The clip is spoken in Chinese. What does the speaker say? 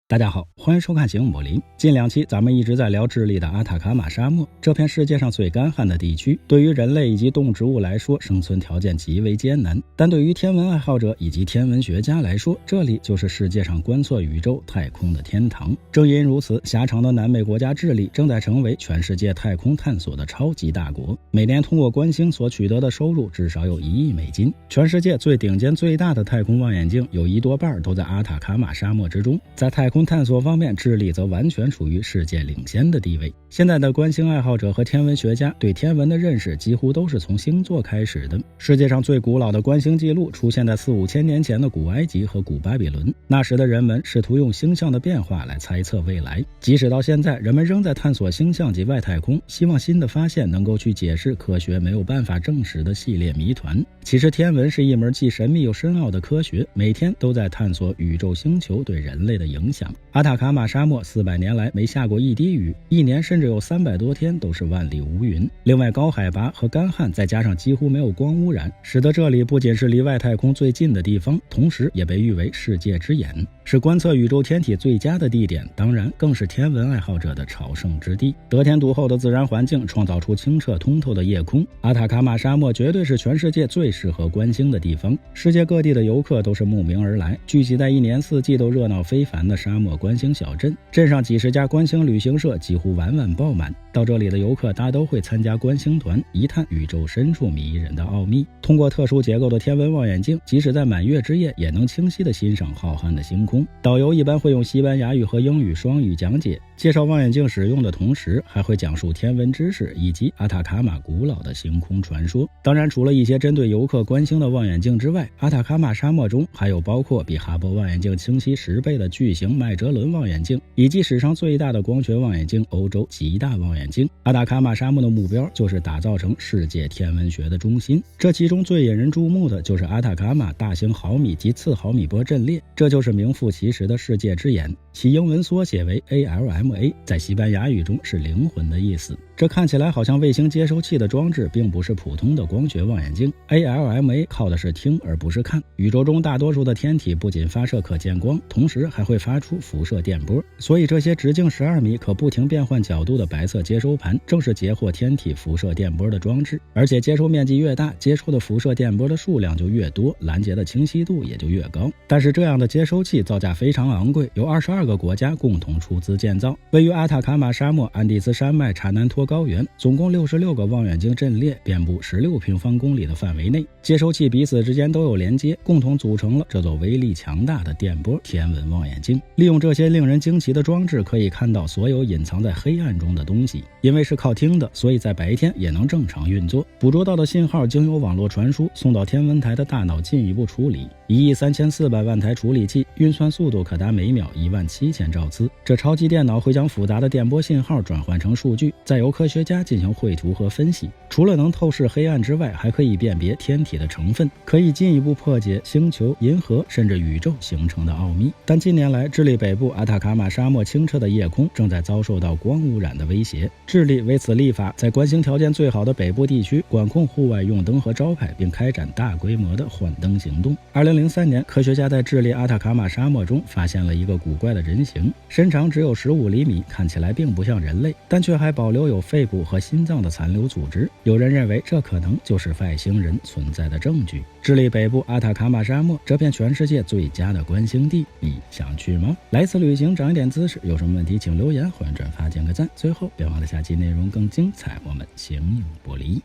大家好，欢迎收看行武林。近2期咱们一直在聊智利的阿塔卡马沙漠，这片世界上最干旱的地区，对于人类以及动植物来说，生存条件极为艰难。但对于天文爱好者以及天文学家来说，这里就是世界上观测宇宙太空的天堂。正因如此，狭长的南美国家智利正在成为全世界太空探索的超级大国，每年通过观星所取得的收入至少有1亿美金。全世界最顶尖最大的太空望远镜有1多半都在阿塔卡马沙漠之中。在太空探索方面，智利则完全处于世界领先的地位。现在的观星爱好者和天文学家对天文的认识几乎都是从星座开始的。世界上最古老的观星记录出现在4、5千年前的古埃及和古巴比伦，那时的人们试图用星象的变化来猜测未来。即使到现在，人们仍在探索星象及外太空，希望新的发现能够去解释科学没有办法证实的系列谜团。其实天文是一门既神秘又深奥的科学，每天都在探索宇宙星球对人类的影响。阿塔卡马沙漠400年来没下过一滴雨，一年甚至有300多天都是万里无云。另外高海拔和干旱再加上几乎没有光污染，使得这里不仅是离外太空最近的地方，同时也被誉为世界之眼，是观测宇宙天体最佳的地点，当然更是天文爱好者的朝圣之地。得天独厚的自然环境创造出清澈通透的夜空，阿塔卡马沙漠绝对是全世界最适合观星的地方。世界各地的游客都是慕名而来，聚集在一年4季都热闹非凡的沙漠观星小镇，镇上几十家观星旅行社几乎晚晚爆满。到这里的游客大都会参加观星团，一探宇宙深处迷人的奥秘。通过特殊结构的天文望远镜，即使在满月之夜也能清晰地欣赏浩瀚的星空。导游一般会用西班牙语和英语双语讲解，介绍望远镜使用的同时，还会讲述天文知识以及阿塔卡马古老的星空传说。当然，除了一些针对游客观星的望远镜之外，阿塔卡马沙漠中还有包括比哈勃望远镜清晰10倍的巨型麦哲伦望远镜，以及史上最大的光学望远镜欧洲极大望远镜。阿塔卡马沙漠的目标就是打造成世界天文学的中心，这其中最引人注目的就是阿塔卡马大型毫米及次毫米波阵列，这就是名副其实的世界之眼，其英文缩写为 ALMA， 在西班牙语中是灵魂的意思。这看起来好像卫星接收器的装置，并不是普通的光学望远镜。 ALMA 靠的是听而不是看，宇宙中大多数的天体不仅发射可见光，同时还会发出辐射电波，所以这些直径12米可不停变换角度的白色接收盘正是截获天体辐射电波的装置。而且接收面积越大，接收的辐射电波的数量就越多，拦截的清晰度也就越高。但是这样的接收器造价非常昂贵，有22个国家共同出资建造。位于阿塔卡马沙漠安第斯山脉查南托高原，总共66个望远镜阵列遍布16平方公里的范围内，接收器彼此之间都有连接，共同组成了这座威力强大的电波天文望远镜。利用这些令人惊奇的装置，可以看到所有隐藏在黑暗中的东西。因为是靠听的，所以在白天也能正常运作。捕捉到的信号经由网络传输送到天文台的大脑进一步处理，1亿3400万台处理器，运算速度可达每秒17000兆次。这超级电脑会将复杂的电波信号转换成数据，再由科学家进行绘图和分析。除了能透视黑暗之外，还可以辨别天体的成分，可以进一步破解星球、银河甚至宇宙形成的奥秘。但近年来，智利北部阿塔卡马沙漠清澈的夜空正在遭受到光污染的威胁。智利为此立法，在观星条件最好的北部地区管控户外用灯和招牌，并开展大规模的换灯行动。2003年，科学家在智利阿塔卡马沙漠中发现了一个古怪的人形，身长只有15厘米，看起来并不像人类，但却还保留有肺部和心脏的残留组织。有人认为这可能就是外星人存在的证据。智利北部阿塔卡马沙漠，这片全世界最佳的观星地，你想去吗？来次旅行长一点姿势，有什么问题请留言，欢迎转发点个赞。最后别忘了下期内容更精彩，我们形影不离。